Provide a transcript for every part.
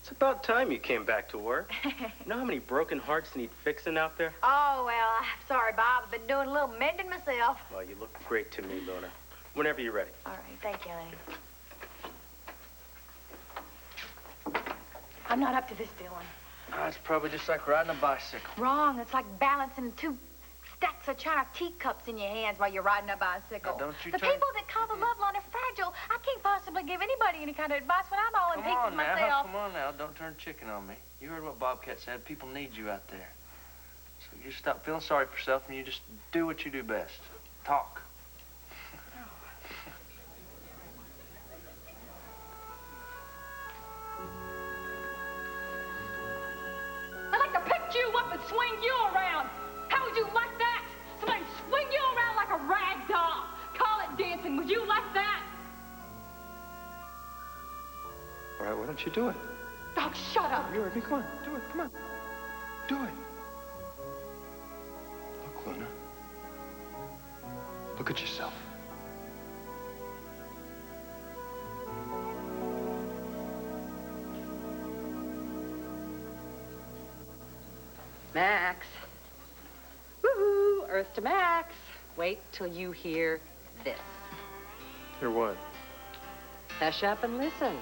It's about time you came back to work. You know how many broken hearts need fixing out there? Oh, well, I'm sorry, Bob. I've been doing a little mending myself. Well, you look great to me, Luna. Whenever you're ready. All right, thank you, honey. I'm not up to this, Dylan. It's probably just like riding a bicycle. Wrong. It's like balancing two stacks of china teacups in your hands while you're riding a bicycle. Now, don't you the people that call the love line are fragile. I can't possibly give anybody any kind of advice when I'm all in pieces myself. Come on now. Don't turn chicken on me. You heard what Bobcat said. People need you out there. So you stop feeling sorry for yourself and you just do what you do best. Talk. I'd like to pick you up and swing you around. How would you like that? Somebody swing you around like a rag doll. Call it dancing. Would you like that? All right, why don't you do it? Dog, shut up. You heard me. Come on, do it. Come on. Do it. Look, Luna. Look at yourself. Max. Woohoo! Earth to Max. Wait till you hear this. Hear what? Hush up and listen.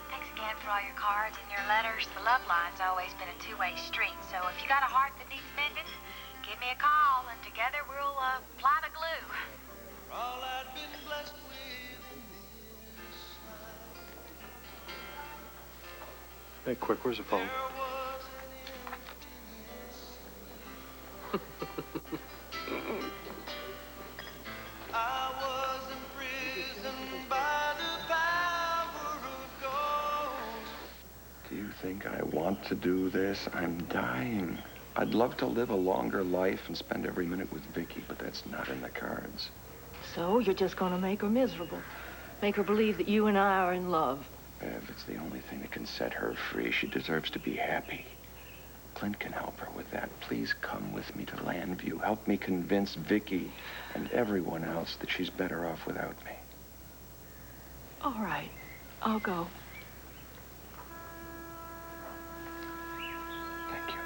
Thanks again for all your cards and your letters. The love line's always been a two-way street, so if you got a heart that needs mending, give me a call, and together we'll apply the glue. All I'd been blessed with. Hey, quick, where's the phone? I was imprisoned by the power of God. Do you think I want to do this? I'm dying. I'd love to live a longer life and spend every minute with Vicky, but that's not in the cards. So you're just gonna make her miserable. Make her believe that you and I are in love. Bev, it's the only thing that can set her free. She deserves to be happy. Clint can help her with that. Please come with me to Landview. Help me convince Vicky and everyone else that she's better off without me. All right, I'll go. Thank you.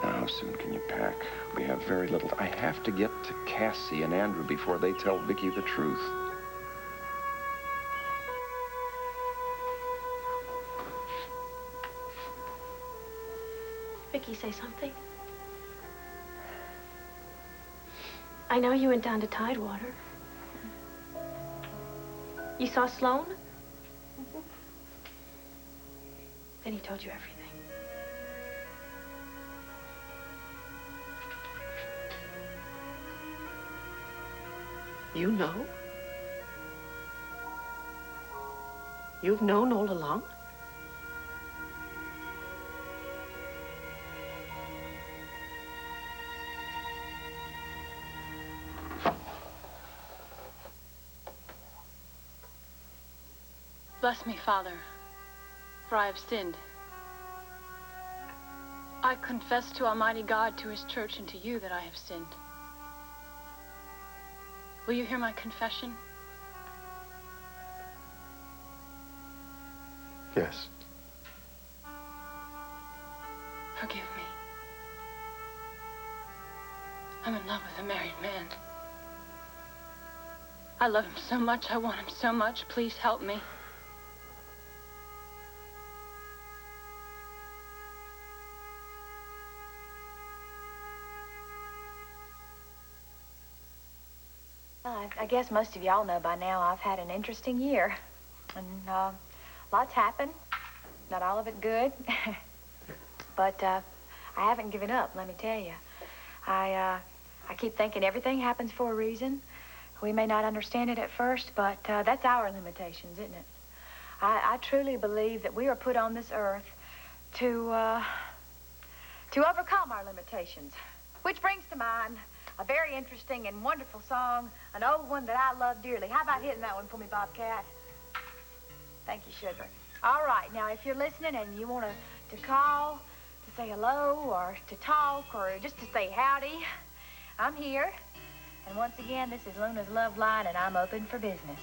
Now, how soon can you pack? We have very little. I have to get to Cassie and Andrew before they tell Vicky the truth. Vicky, say something. I know you went down to Tidewater. You saw Sloan? Then he told you everything. You know? You've known all along? Bless me, Father, for I have sinned. I confess to Almighty God, to His church, and to you that I have sinned. Will you hear my confession? Yes. Forgive me. I'm in love with a married man. I love him so much. I want him so much. Please help me. I guess most of y'all know by now I've had an interesting year. And lots happened. Not all of it good. But I haven't given up, let me tell you. I keep thinking everything happens for a reason. We may not understand it at first, but that's our limitations, isn't it? I truly believe that we are put on this earth to overcome our limitations. Which brings to mind a very interesting and wonderful song, an old one that I love dearly. How about hitting that one for me, Bobcat? Thank you, sugar. All right, now, if you're listening and you want to call, to say hello, or to talk, or just to say howdy, I'm here. And once again, this is Luna's Love Line, and I'm open for business.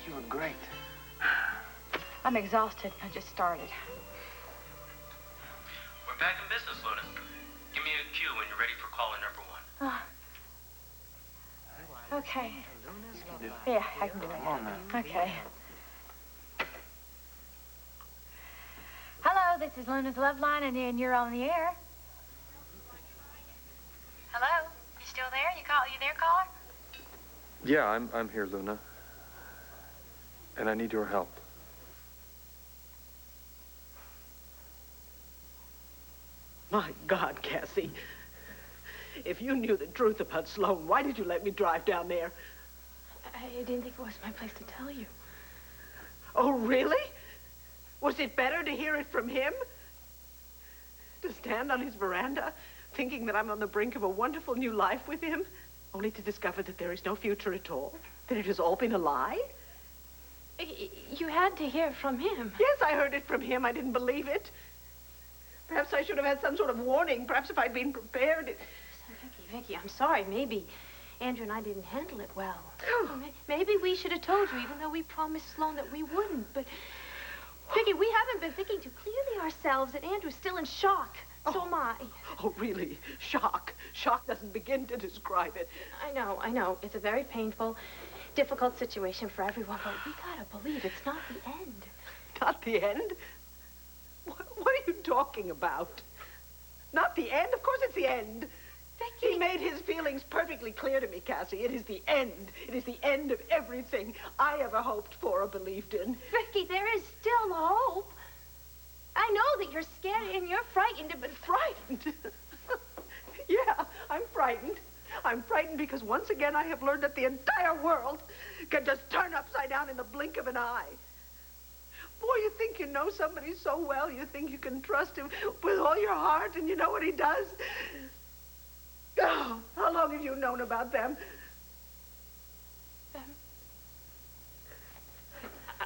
You were great. I'm exhausted. I just started. We're back in business, Luna. Give me a cue when you're ready for caller number 1. Oh. Okay. You can do it. Yeah, I can do it. Come on now. Okay. Hello, this is Luna's Love Line, and you're on the air. Hello? You still there? You there, caller? Yeah, I'm here, Luna. And I need your help. My God, Cassie. If you knew the truth about Sloan, why did you let me drive down there? I didn't think it was my place to tell you. Oh, really? Was it better to hear it from him? To stand on his veranda, thinking that I'm on the brink of a wonderful new life with him, only to discover that there is no future at all? That it has all been a lie? You had to hear it from him. Yes, I heard it from him. I didn't believe it. Perhaps I should have had some sort of warning. Perhaps if I'd been prepared. Vicky, I'm sorry. Maybe Andrew and I didn't handle it well. Maybe we should have told you, even though we promised Sloan that we wouldn't. But, Vicky, we haven't been thinking too clearly ourselves, and Andrew's still in shock. So am I. Oh, really? Shock. Shock doesn't begin to describe it. I know. It's a very painful, difficult situation for everyone, but we gotta believe it's not the end. Not the end? What are you talking about? Not the end? Of course it's the end. Vicky. He made his feelings perfectly clear to me, Cassie. It is the end. It is the end of everything I ever hoped for or believed in. Vicky, there is still hope. I know that you're scared and you're frightened, but... Frightened? Yeah, I'm frightened. I'm frightened because once again I have learned that the entire world can just turn upside down in the blink of an eye. Boy, you think you know somebody so well, you think you can trust him with all your heart, and you know what he does? Oh, how long have you known about them?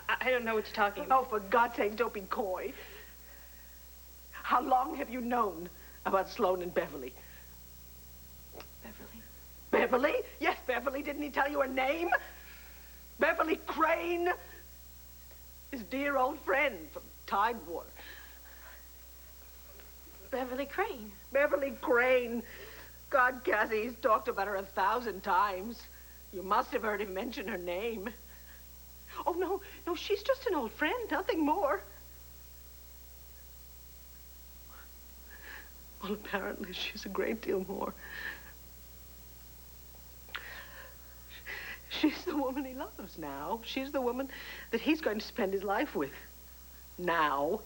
I don't know what you're talking about. Oh, for God's sake, don't be coy. How long have you known about Sloan and Beverly? Beverly? Beverly? Yes, Beverly. Didn't he tell you her name? Beverly Crane. His dear old friend from Tidewater. Beverly Crane. Beverly Crane. God, Cassie, he's talked about her 1,000 times. You must have heard him mention her name. Oh, no, she's just an old friend, nothing more. Well, apparently she's a great deal more. She's the woman he loves now. She's the woman that he's going to spend his life with. Now.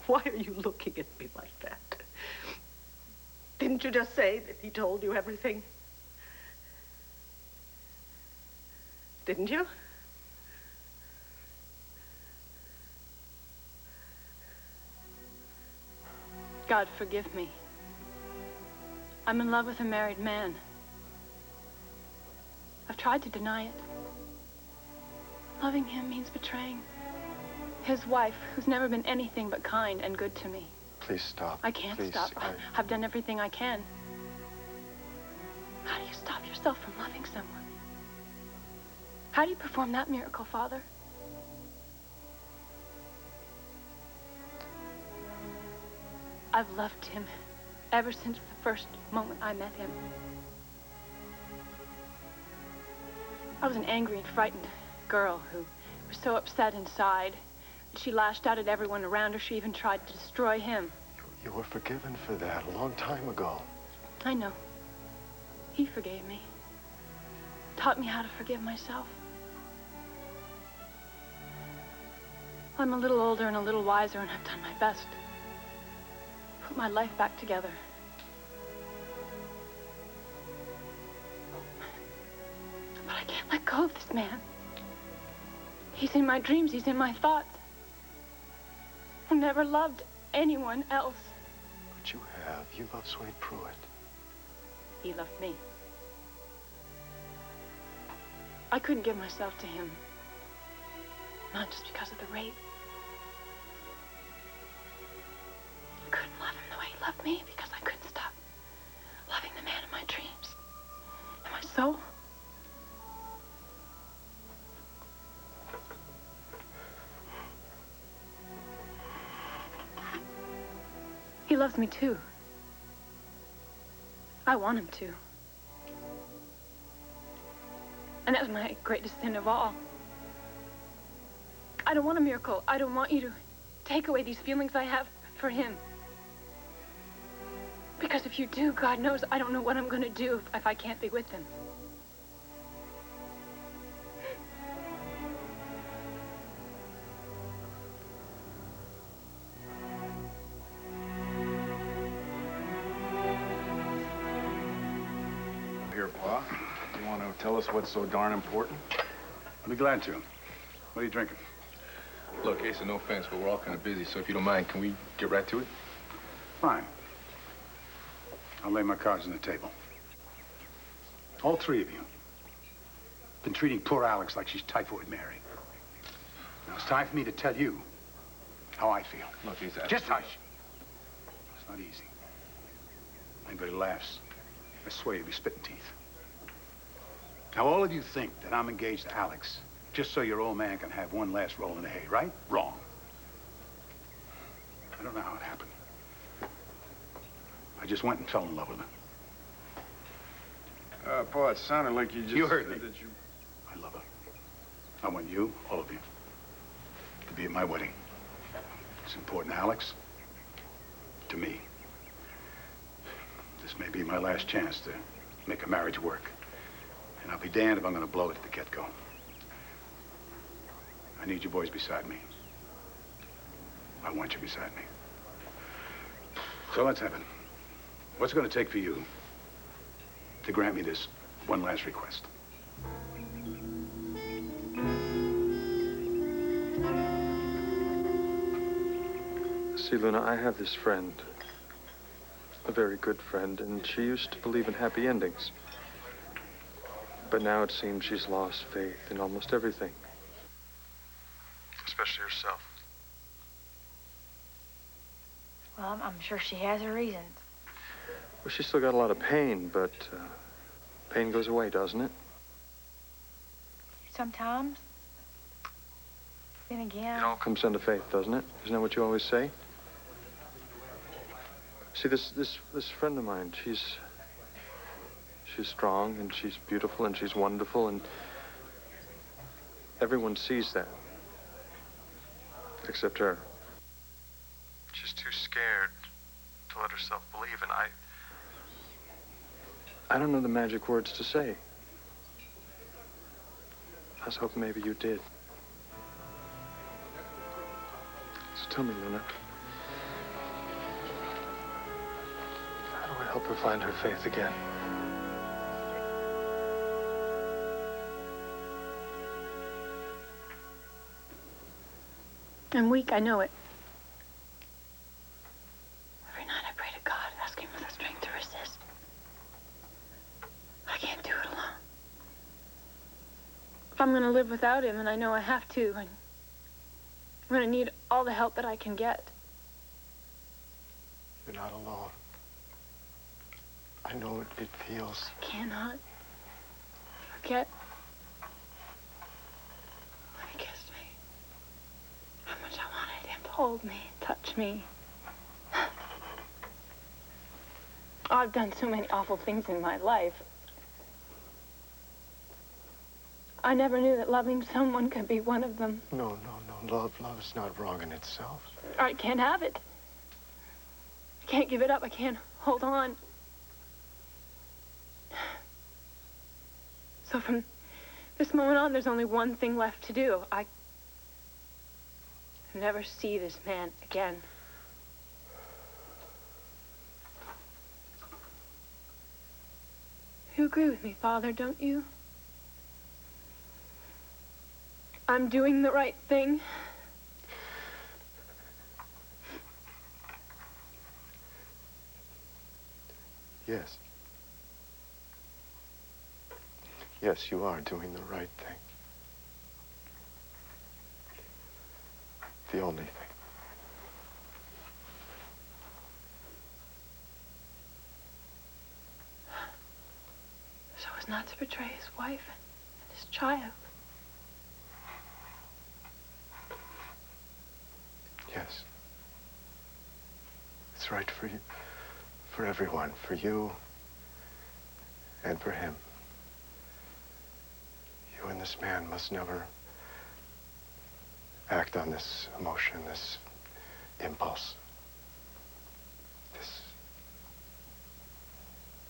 Why are you looking at me like that? Didn't you just say that he told you everything? Didn't you? God, forgive me. I'm in love with a married man. I've tried to deny it. Loving him means betraying his wife, who's never been anything but kind and good to me. Please stop. I can't Please, stop. I've done everything I can. How do you stop yourself from loving someone? How do you perform that miracle, Father? I've loved him ever since the first moment I met him. I was an angry and frightened girl who was so upset inside that she lashed out at everyone around her. She even tried to destroy him. You were forgiven for that a long time ago. I know. He forgave me. Taught me how to forgive myself. I'm a little older and a little wiser, and I've done my best to put my life back together. But I can't let go of this man. He's in my dreams. He's in my thoughts. I never loved anyone else. But you have. You love Swade Pruitt. He loved me. I couldn't give myself to him. Not just because of the rape. I couldn't love him the way he loved me because I couldn't stop loving the man in my dreams. So? He loves me too. I want him to. And that's my greatest sin of all. I don't want a miracle. I don't want you to take away these feelings I have for him. Because if you do, God knows I don't know what I'm going to do if I can't be with him. Here, Pa. You want to tell us what's so darn important? I'll be glad to. What are you drinking? Look, Asa, no offense, but we're all kind of busy, so if you don't mind, can we get right to it? Fine. I'll lay my cards on the table. All three of you been treating poor Alex like she's Typhoid Mary. Now, it's time for me to tell you how I feel. Look, Asa... Just hush. It's not easy. Anybody laughs, I swear you'll be spitting teeth. Now, all of you think that I'm engaged to Alex just so your old man can have one last roll in the hay, right? Wrong. I don't know how it happened. I just went and fell in love with her. Pa, it sounded like you just... You heard me. That you... I love her. I want you, all of you, to be at my wedding. It's important to Alex, to me. This may be my last chance to make a marriage work. And I'll be damned if I'm going to blow it at the get-go. I need you boys beside me. I want you beside me. So let's have it. What's it going to take for you to grant me this one last request? See, Luna, I have this friend, a very good friend, and she used to believe in happy endings. But now it seems she's lost faith in almost everything. Especially herself. Well, I'm sure she has her reasons. Well, she's still got a lot of pain, but pain goes away, doesn't it? Sometimes. Then again... It all comes down to faith, doesn't it? Isn't that what you always say? See, this friend of mine, she's strong, and she's beautiful, and she's wonderful, and everyone sees that. Except her. She's too scared to let herself believe, and I don't know the magic words to say. I was hoping maybe you did. So tell me, Luna. How do I help her find her faith again? I'm weak, I know it. Every night I pray to God, asking for the strength to resist. I can't do it alone. If I'm gonna live without him, and I know I have to, and I'm gonna need all the help that I can get. You're not alone. I know what it feels. I cannot forget when he kissed me. How much I wanted him to hold me, touch me. I've done so many awful things in my life. I never knew that loving someone could be one of them. No. Love is not wrong in itself. I can't have it. I can't give it up. I can't hold on. So from this moment on, there's only one thing left to do. I can never see this man again. You agree with me, Father, don't you? I'm doing the right thing. Yes. Yes, you are doing the right thing. The only thing. So is was not to betray his wife and his child. Yes. It's right for you, for everyone, for you and for him. You and this man must never act on this emotion, this impulse. This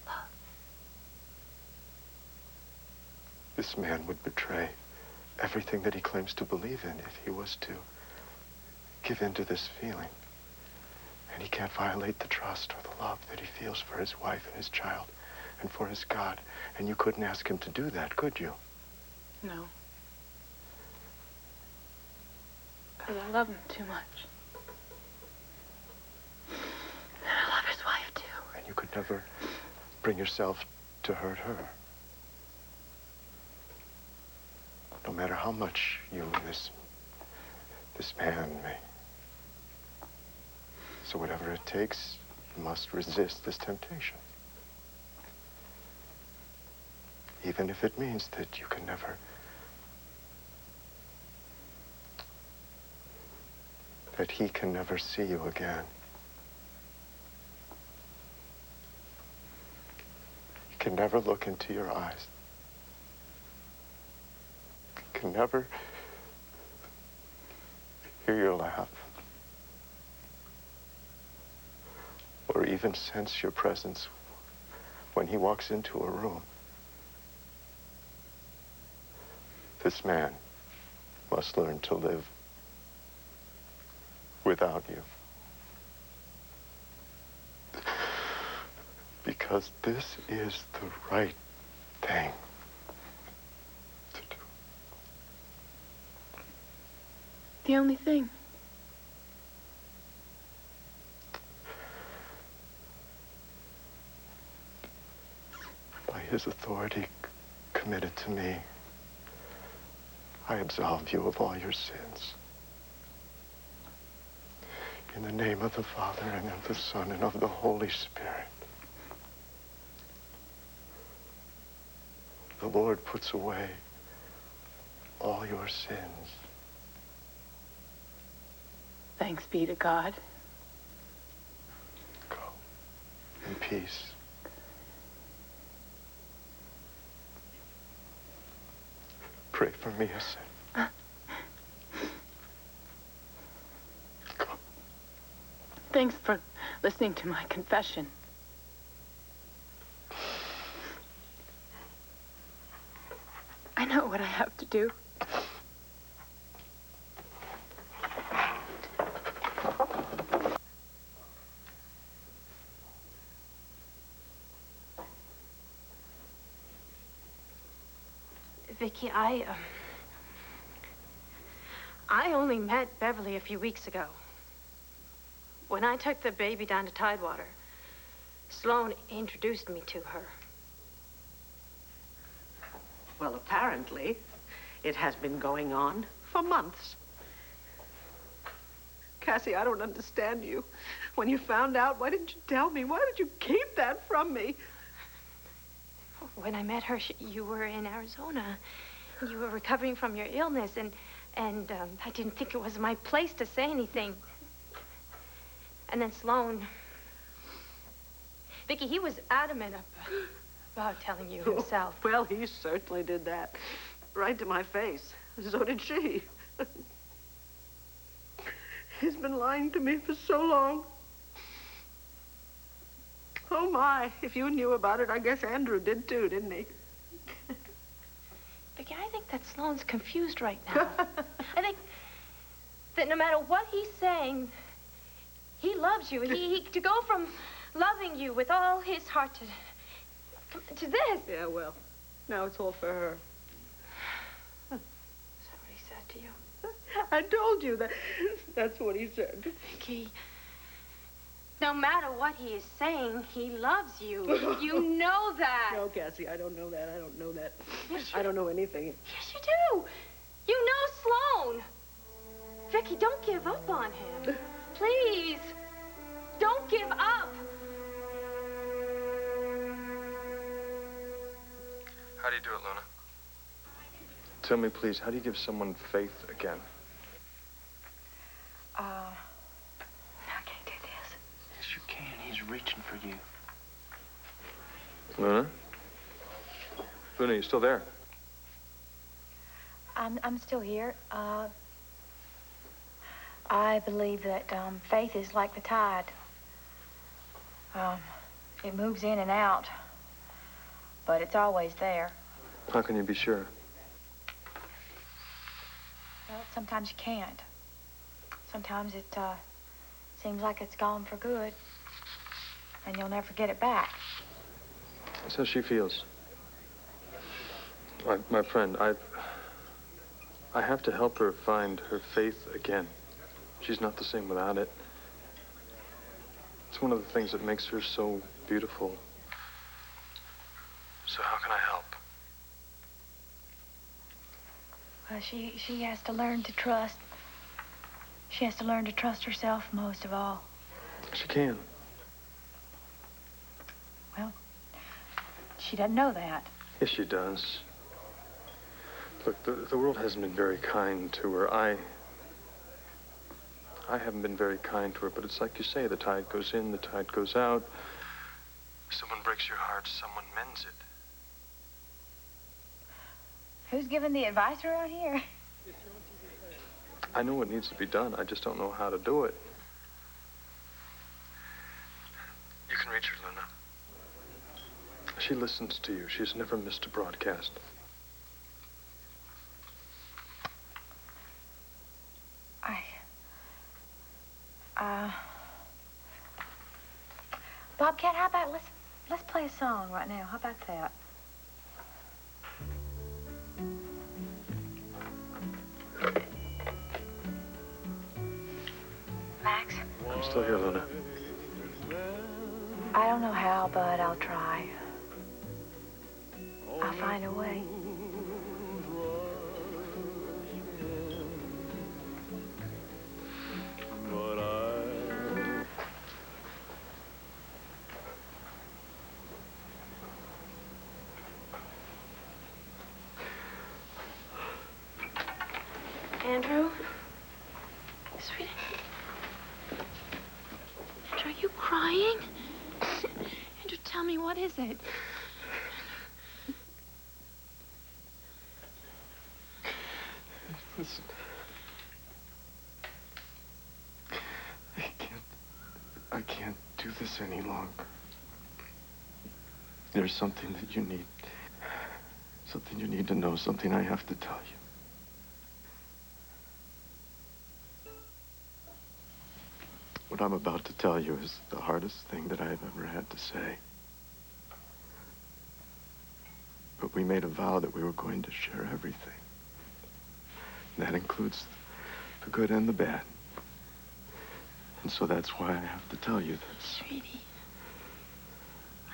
love. This man would betray everything that he claims to believe in if he was to give in to this feeling. And he can't violate the trust or the love that he feels for his wife and his child and for his God. And you couldn't ask him to do that, could you? No. Because I love him too much. And I love his wife, too. And you could never bring yourself to hurt her. No matter how much you and this man may. So whatever it takes, you must resist this temptation. Even if it means that you can never, that he can never see you again. He can never look into your eyes. He can never hear your laugh. Or even sense your presence when he walks into a room. This man must learn to live without you. Because this is the right thing to do. The only thing. By his authority committed to me, I absolve you of all your sins. In the name of the Father, and of the Son, and of the Holy Spirit. The Lord puts away all your sins. Thanks be to God. Go in peace. Pray for me, a sinner. Thanks for listening to my confession. I know what I have to do. Vicky, I only met Beverly a few weeks ago. When I took the baby down to Tidewater, Sloan introduced me to her. Well, apparently, it has been going on for months. Cassie, I don't understand you. When you found out, why didn't you tell me? Why did you keep that from me? When I met her, you were in Arizona. You were recovering from your illness, and I didn't think it was my place to say anything. And then Sloan, Vicky, he was adamant about telling you himself. Oh, well, he certainly did that. Right to my face. So did she. He's been lying to me for so long. Oh, my. If you knew about it, I guess Andrew did too, didn't he? Vicky, I think that Sloan's confused right now. I think that no matter what he's saying, he loves you. To go from loving you with all his heart to this. Yeah, well, now it's all for her. Is that what he said to you? I told you that. That's what he said. Vicky, no matter what he is saying, he loves you. You know that. No, Cassie, I don't know that. I don't know that. Yes, I don't know anything. Yes, you do. You know Sloan. Vicky, don't give up on him. Please. Don't give up. How do you do it, Luna? Tell me, please, how do you give someone faith again? I can't do this. Yes, you can. He's reaching for you. Luna? Luna, you still there? I'm still here. I believe that faith is like the tide. It moves in and out, but it's always there. How can you be sure? Well, sometimes you can't. Sometimes it seems like it's gone for good, and you'll never get it back. That's how she feels. My friend, I have to help her find her faith again. She's not the same without it. It's one of the things that makes her so beautiful. So how can I help? Well, she has to learn to trust. She has to learn to trust herself most of all. She can. Well, she doesn't know that. Yes, she does. Look, the world hasn't been very kind to her. I haven't been very kind to her, but it's like you say, the tide goes in, the tide goes out. Someone breaks your heart, someone mends it. Who's giving the advice around here? I know what needs to be done. I just don't know how to do it. You can reach her, Luna. She listens to you. She's never missed a broadcast. Bobcat, how about let's play a song right now. How about that? Max? I'm still here, Luna. I don't know how, but I'll try. I'll find a way. Andrew? Sweetie? Andrew, are you crying? Andrew, tell me, what is it? Listen. I can't do this any longer. There's something that you need. Something you need to know, something I have to tell you. What I'm about to tell you is the hardest thing that I've ever had to say. But we made a vow that we were going to share everything. And that includes the good and the bad. And so that's why I have to tell you this. Sweetie,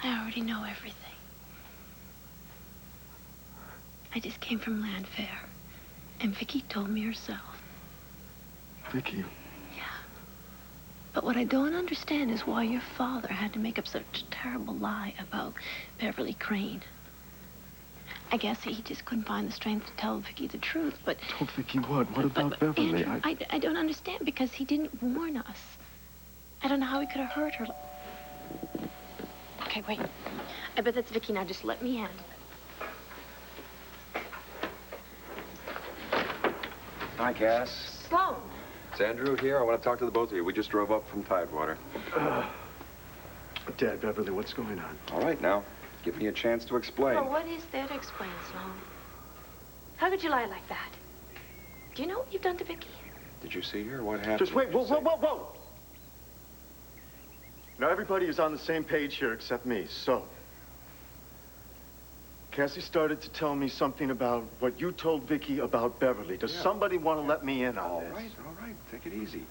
I already know everything. I just came from land fair, and Vicky told me herself. Vicky? But what I don't understand is why your father had to make up such a terrible lie about Beverly Crane. I guess he just couldn't find the strength to tell Vicky the truth, but... Told Vicky what? What about Beverly? Andrew, I don't understand because he didn't warn us. I don't know how he could have hurt her. Okay, wait. I bet that's Vicky now. Just let me in. Hi, Cass. Sloan. It's Andrew here. I want to talk to the both of you. We just drove up from Tidewater. Dad, Beverly, what's going on? All right, now, give me a chance to explain. Well, what is there to explain, Sloan? How could you lie like that? Do you know what you've done to Vicky? Did you see her? What happened? Just wait. Whoa. Now, everybody is on the same page here except me, so. Cassie started to tell me something about what you told Vicky about Beverly. Does somebody want to let me in on this? All right. Take it easy.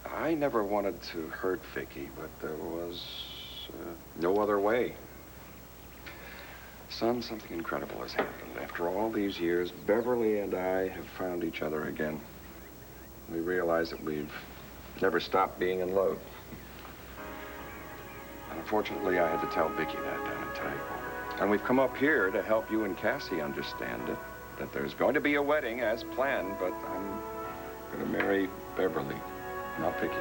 I never wanted to hurt Vicky, but there was no other way. Son, something incredible has happened. After all these years, Beverly and I have found each other again. We realize that we've never stopped being in love. And unfortunately, I had to tell Vicky that down in Tidewater. And we've come up here to help you and Cassie understand it, that there's going to be a wedding as planned, but I'm going to marry Beverly, not Vicky.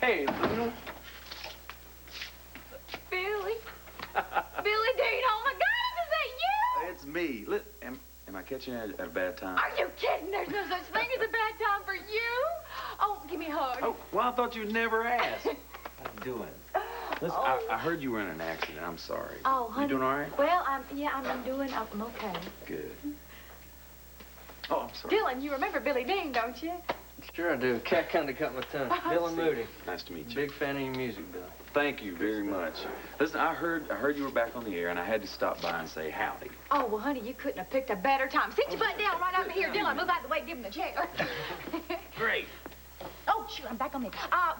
Hey, Luna. Billy. Billy Dean, oh my God, is that you? It's me. Am I catching you at a bad time? Are you kidding? There's no such thing as a bad time for you. Oh, give me a hug. Oh, well, I thought you'd never ask. How you doing? Listen, I heard you were in an accident. I'm sorry. Oh, honey. You doing all right? Well, I'm okay. Good. Oh, I'm sorry. Dylan, you remember Billy Dean, don't you? Sure I do. Cat kind of cut my tongue. Dylan Moody. Nice to meet you. Big fan of your music, Bill. Thank you very much. Listen, I heard you were back on the air, and I had to stop by and say howdy. Oh, well, honey, you couldn't have picked a better time. Sit your butt down right over here. Dylan, move out of the way. Give him the chair. Great. Oh, shoot, I'm back on me.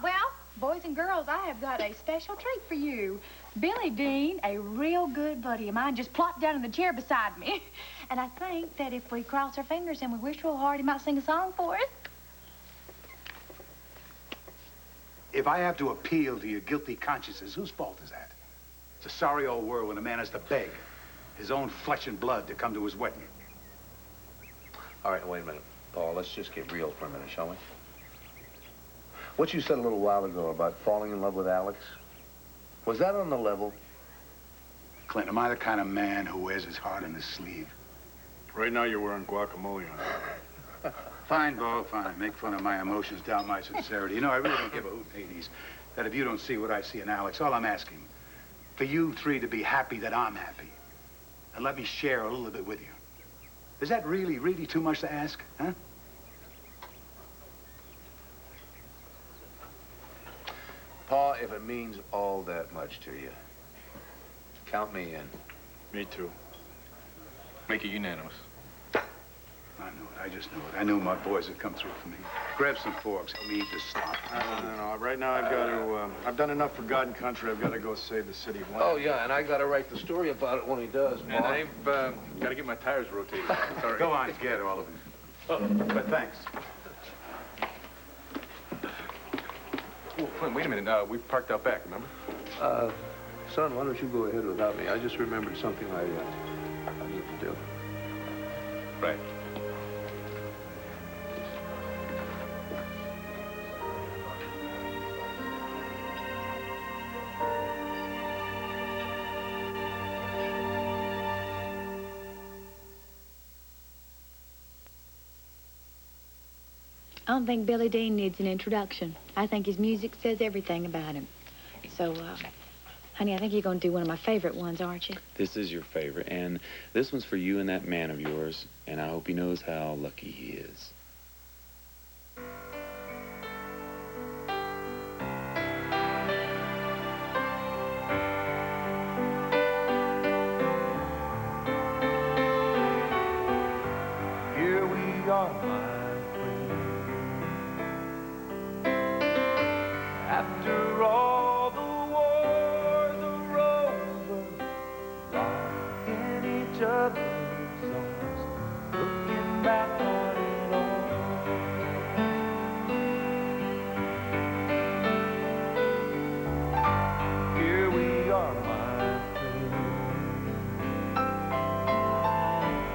Well, boys and girls, I have got a special treat for you. Billy Dean, a real good buddy of mine, just plopped down in the chair beside me. And I think that if we cross our fingers and we wish real hard, he might sing a song for us. If I have to appeal to your guilty consciences, whose fault is that? It's a sorry old world when a man has to beg his own flesh and blood to come to his wedding. All right, wait a minute. Paul, let's just get real for a minute, shall we? What you said a little while ago about falling in love with Alex, was that on the level? Clint, am I the kind of man who wears his heart on his sleeve? Right now you're wearing guacamole on. Fine, Bo, fine. Make fun of my emotions, doubt my sincerity. You know, I really don't give a hoot, Hades, that if you don't see what I see in Alex, all I'm asking, for you three to be happy that I'm happy. And let me share a little bit with you. Is that really, really too much to ask, huh? Paul, if it means all that much to you, count me in. Me too. Make it unanimous. I knew it. I just knew it. I knew my boys would come through for me. Grab some forks. Help me eat this slop. No. Right now I've got to, I've done enough for God and country. I've got to go save the city of land. Oh, yeah, and I got to write the story about it when he does, Paul. And I've got to get my tires rotated. Sorry. Go on, get all of them. But thanks. Oh, Clint, wait a minute. We parked out back, remember? Son, why don't you go ahead without me? I just remembered something I need to do. Right. I don't think Billy Dean needs an introduction. I think his music says everything about him. So, honey, I think you're going to do one of my favorite ones, aren't you? This is your favorite, and this one's for you and that man of yours, and I hope he knows how lucky he is. Here we are, my after all the wars are over, lost in each other's arms, looking back on it all. Here we are, my friend.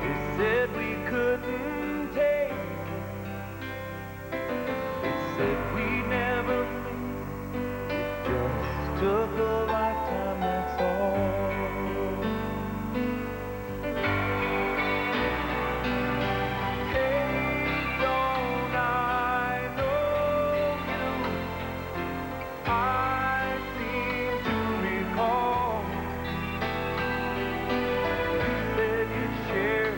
They said we couldn't take it. They said we never took a lifetime, that's all. Hey, don't I know you? I seem to recall you said you'd share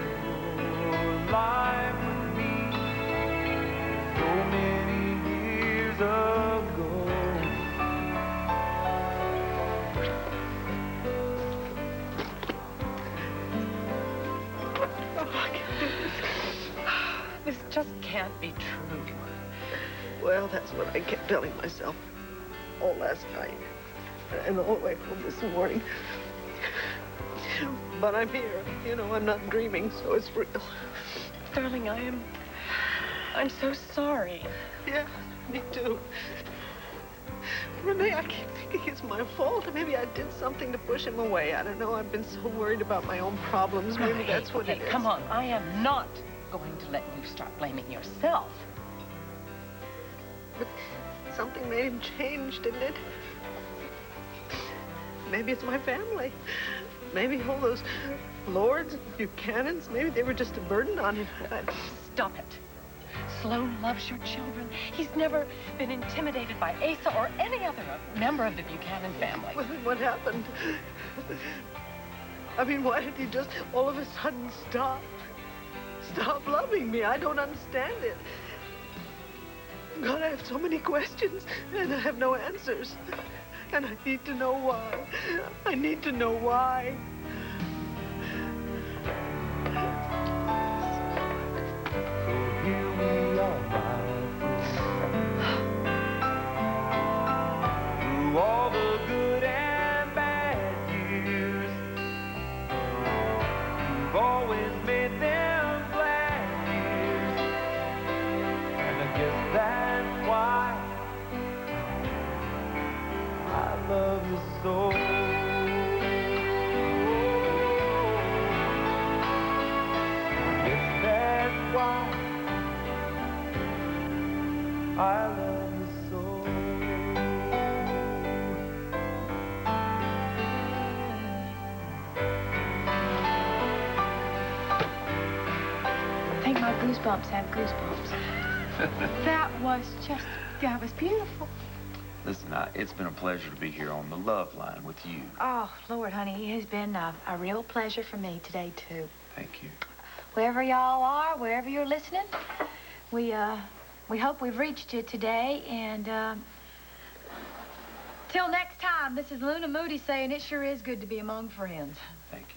your life with me so many years ago. This just can't be true. Well, that's what I kept telling myself all last night and the whole way home this morning. But I'm here. You know, I'm not dreaming, so it's real. Darling, I'm so sorry. Yeah, me too. Renee, I keep thinking it's my fault. Maybe I did something to push him away. I don't know. I've been so worried about my own problems. Maybe that's what it is. Come on. I am not going to let you start blaming yourself. But something made him change, didn't it? Maybe it's my family. Maybe all those lords, Buchanans, maybe they were just a burden on him. Stop it. Sloan loves your children. He's never been intimidated by Asa or any other member of the Buchanan family. Well, then what happened? I mean, why did he just all of a sudden stop loving me? I don't understand it. God, I have so many questions, and I have no answers. And I need to know why. I need to know why. Here we are, my friends. Through all the good and bad years, you've always made them glad years. And I guess that's why I love you so. I guess that's why I love you so. I think my goosebumps have goosebumps. That was beautiful. Listen, it's been a pleasure to be here on the Love Line with you. Oh, Lord, honey, it has been a real pleasure for me today, too. Thank you. Wherever y'all are, wherever you're listening, we hope we've reached you today, and till next time, this is Luna Moody saying it sure is good to be among friends. Thank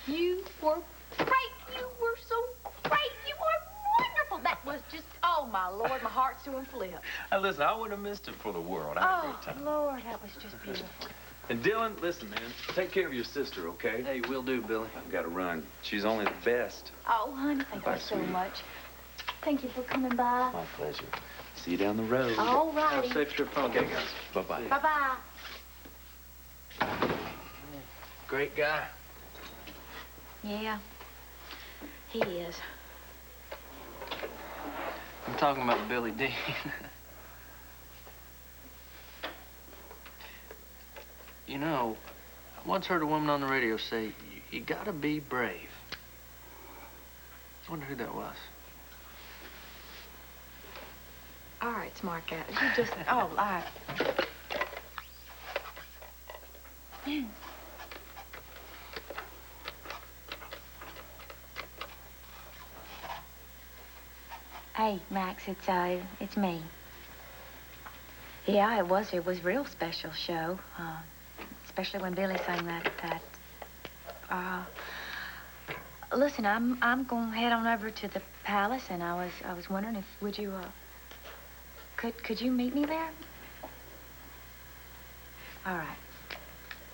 you. You were great. You were so great. You were wonderful. That was just, oh, my Lord, my heart's doing flip. Listen, I wouldn't have missed it for the world. I had a great time. Lord, that was just beautiful. And Dylan, listen, man, take care of your sister, okay? Hey, will do, Billy. I've got to run. She's only the best. Oh, honey, thank Bye, you so sweetie. much. Thank you for coming by. My pleasure. See you down the road. All righty. Have a safe trip home. Okay, guys. Bye-bye. Bye-bye. Great guy. Yeah, he is. I'm talking about Billy Dean. You know, I once heard a woman on the radio say, you gotta be brave. I wonder who that was. All right, smart cat. You just, oh, all right. Hey, Max, it's me. Yeah, it was a real special show, especially when Billy sang that. Listen, I'm gonna head on over to the palace, and I was wondering if would you could you meet me there? All right,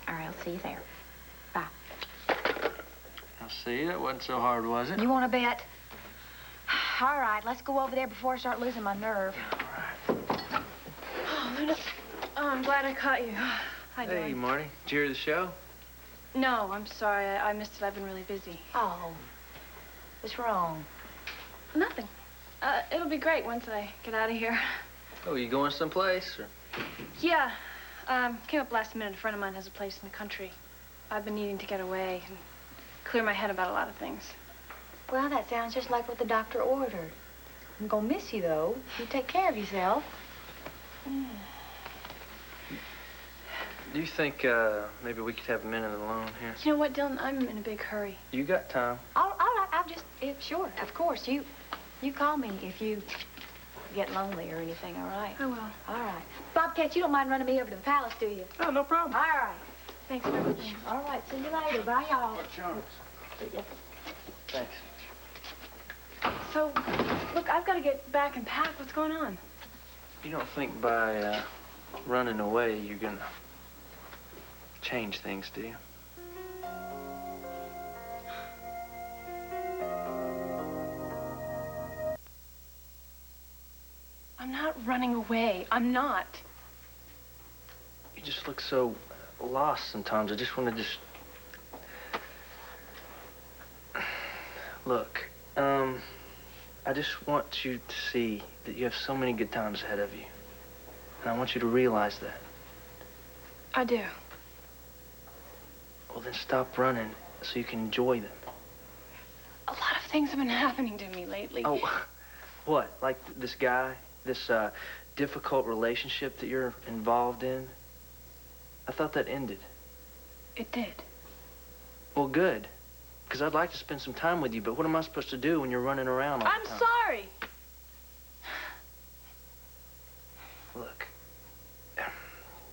I'll see you there. Bye. I'll see. That wasn't so hard, was it? You want to bet? All right, let's go over there before I start losing my nerve. Oh, Luna. Oh, I'm glad I caught you. Hi, Hey, Dylan. Marty. Did you hear the show? No, I'm sorry. I missed it. I've been really busy. Oh, what's wrong? Nothing. It'll be great once I get out of here. Oh, you going someplace? Or? Yeah. Came up last minute. A friend of mine has a place in the country. I've been needing to get away and clear my head about a lot of things. Well, that sounds just like what the doctor ordered. I'm gonna miss you, though. You take care of yourself. Do you think maybe we could have a minute alone here? You know what, Dylan? I'm in a big hurry. You got time. All right, I'll just, sure, of course. You call me if you get lonely or anything, all right? I will. All right. Bobcat, you don't mind running me over to the palace, do you? Oh, no problem. All right. Thanks for everything. All right, see you later. Bye, y'all. Thanks. So, look, I've got to get back and pack. What's going on? You don't think by running away you're gonna change things, do you? I'm not running away. I'm not. You just look so lost sometimes. I just want to just... Look, I just want you to see that you have so many good times ahead of you. And I want you to realize that. I do. Well, then stop running so you can enjoy them. A lot of things have been happening to me lately. Oh, what? Like this guy? This difficult relationship that you're involved in? I thought that ended. It did. Well, good. Because I'd like to spend some time with you, but what am I supposed to do when you're running around all the time? I'm sorry. Look,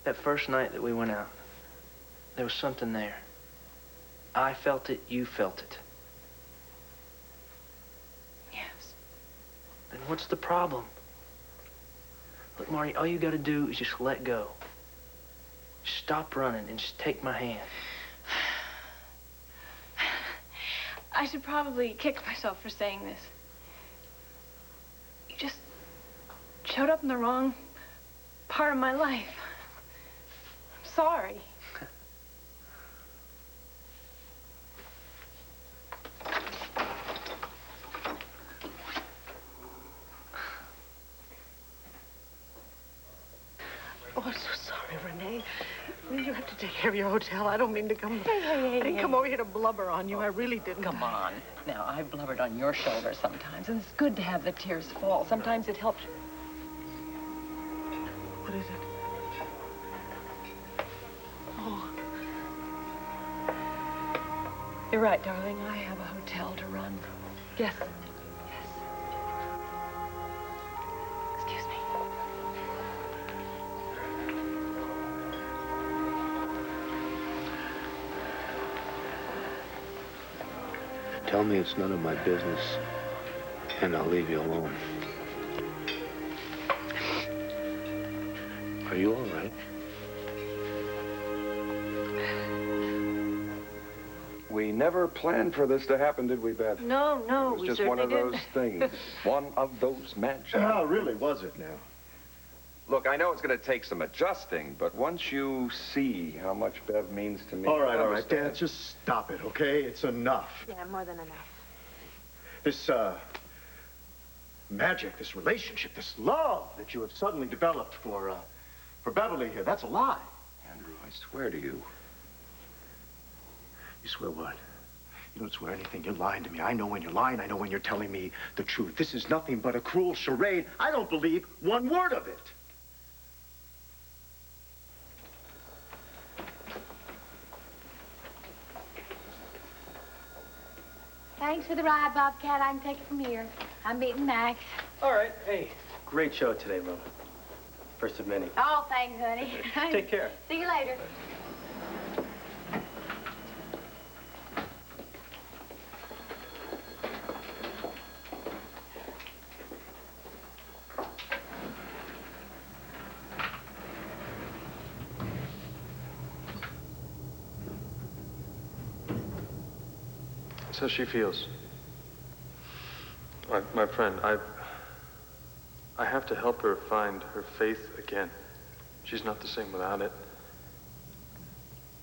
that first night that we went out, there was something there. I felt it, you felt it. Yes. Then what's the problem? Look, Marty, all you gotta do is just let go. Just stop running and just take my hand. I should probably kick myself for saying this. You just showed up in the wrong part of my life. I'm sorry. Oh, I'm so sorry, Renee. You have to take care of your hotel. I don't mean to come... Hey, I didn't come over here to blubber on you. I really didn't. Come on. Now, I've blubbered on your shoulder sometimes, and it's good to have the tears fall. Sometimes it helps. What is it? Oh. You're right, darling. I have a hotel to run. Yes. Yes. Excuse me. Tell me it's none of my business, and I'll leave you alone. Are you all right? We never planned for this to happen, did we, Beth? No, It was just one of those things. One of those magic. Oh, really, was it now? Look, I know it's going to take some adjusting, but once you see how much Bev means to me... All right, understand. Dad, just stop it, okay? It's enough. Yeah, more than enough. This, magic, this relationship, this love that you have suddenly developed for Beverly here, that's a lie. Andrew, I swear to you. You swear what? You don't swear anything. You're lying to me. I know when you're lying. I know when you're telling me the truth. This is nothing but a cruel charade. I don't believe one word of it. Thanks for the ride, Bobcat. I can take it from here. I'm meeting Max. All right. Hey, great show today, Mom. First of many. Oh, thanks, honey. Take care. See you later. That's how she feels. My friend, I have to help her find her faith again. She's not the same without it.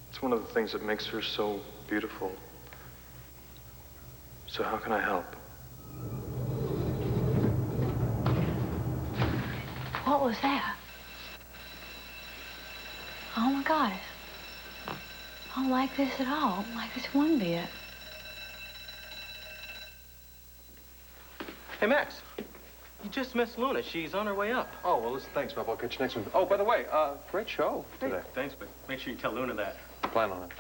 It's one of the things that makes her so beautiful. So how can I help? What was that? Oh, my God. I don't like this at all. I don't like this one bit. Hey, Max. You just missed Luna. She's on her way up. Oh, well, listen, thanks, Bob. I'll catch you next one. Oh, by the way, great show today. Hey, thanks, but make sure you tell Luna that. Plan on it.